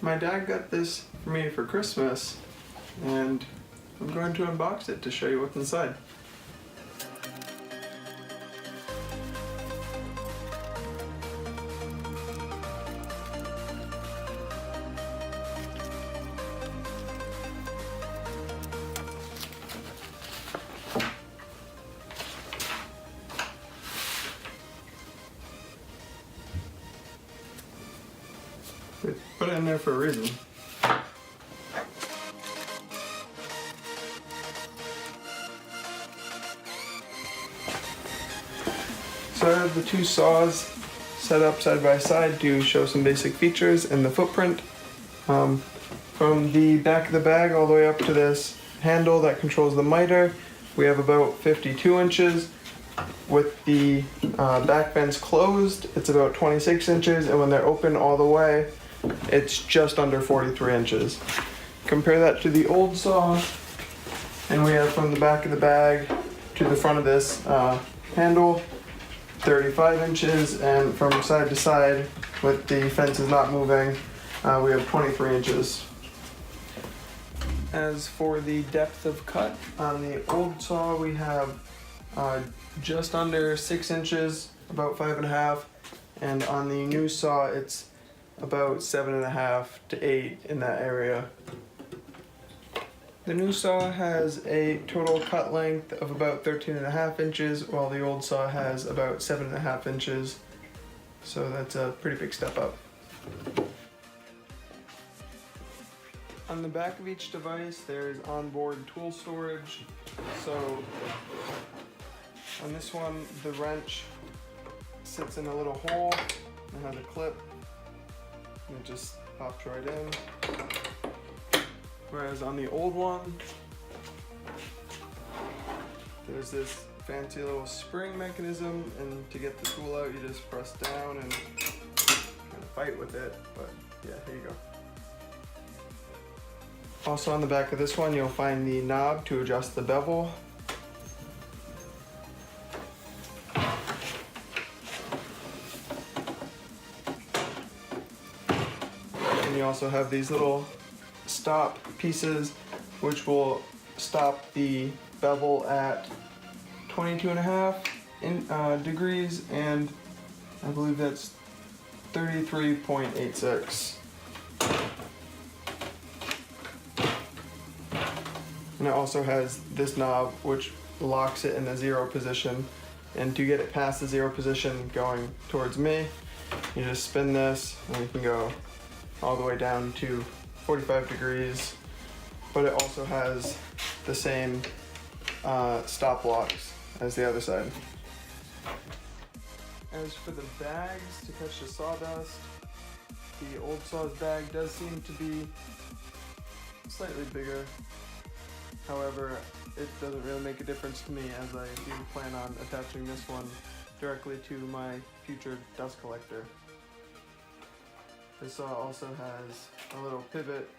My dad got this for me for Christmas, and I'm going to unbox it to show you what's inside. Put it in there for a reason. So I have the two saws set up side by side to show some basic features and the footprint. From the back of the bag all the way up to this handle that controls the miter, we have about 52 inches. With the back vents closed, it's about 26 inches, and when they're open all the way, it's just under 43 inches. Compare that to the old saw, and we have from the back of the bag to the front of this handle, 35 inches, and from side to side, with the fences not moving, we have 23 inches. As for the depth of cut, on the old saw we have just under 6 inches, about 5.5, and on the new saw it's about 7.5 to 8 in that area. The new saw has a total cut length of about 13.5 inches, while the old saw has about 7.5 inches. So that's a pretty big step up. On the back of each device, there's onboard tool storage. So on this one, the wrench sits in a little hole and has a clip. And it just pops right in. Whereas on the old one, there's this fancy little spring mechanism, and to get the tool out, you just press down and kind of fight with it. But yeah, here you go. Also on the back of this one, you'll find the knob to adjust the bevel. And you also have these little stop pieces which will stop the bevel at 22.5 degrees, and I believe that's 33.86. And it also has this knob which locks it in the 0 position, and to get it past the 0 position going towards me, you just spin this and you can go all the way down to 45 degrees, but it also has the same stop locks as the other side. As for the bags to catch the sawdust, the old saw's bag does seem to be slightly bigger. However, it doesn't really make a difference to me, as I do plan on attaching this one directly to my future dust collector. This saw also has a little pivot,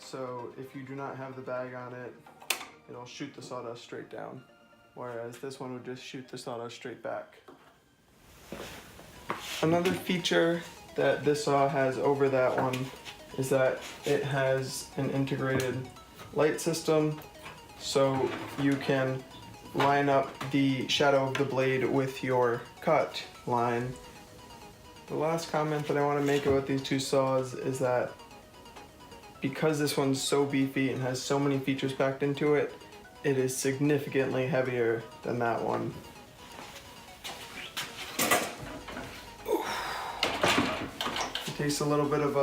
so if you do not have the bag on it, it'll shoot the sawdust straight down, whereas this one would just shoot the sawdust straight back. Another feature that this saw has over that one is that it has an integrated light system, so you can line up the shadow of the blade with your cut line. The last comment that I want to make about these two saws is that because this one's so beefy and has so many features packed into it, it is significantly heavier than that one. It takes a little bit of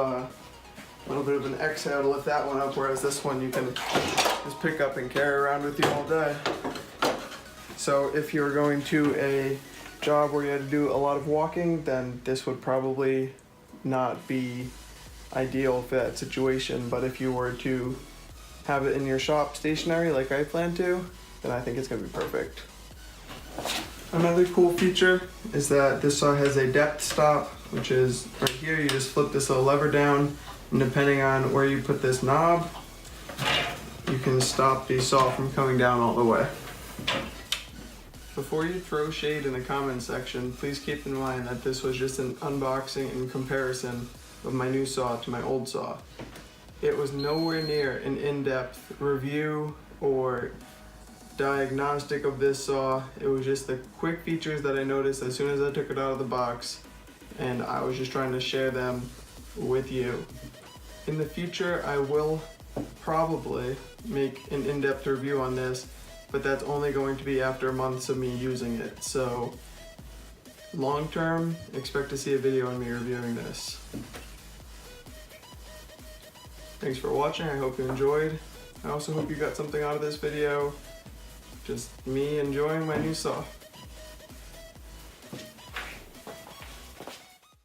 an exhale to lift that one up, whereas this one you can just pick up and carry around with you all day. So if you're going to a job where you had to do a lot of walking, then this would probably not be ideal for that situation. But if you were to have it in your shop stationary like I plan to, then I think it's going to be perfect. Another cool feature is that this saw has a depth stop, which is right here. You just flip this little lever down, and depending on where you put this knob, you can stop the saw from coming down all the way. Before you throw shade in the comments section, please keep in mind that this was just an unboxing and comparison of my new saw to my old saw. It was nowhere near an in-depth review or diagnostic of this saw. It was just the quick features that I noticed as soon as I took it out of the box, and I was just trying to share them with you. In the future, I will probably make an in-depth review on this, but that's only going to be after months of me using it. So long term, expect to see a video on me reviewing this. Thanks for watching, I hope you enjoyed. I also hope you got something out of this video. Just me enjoying my new saw.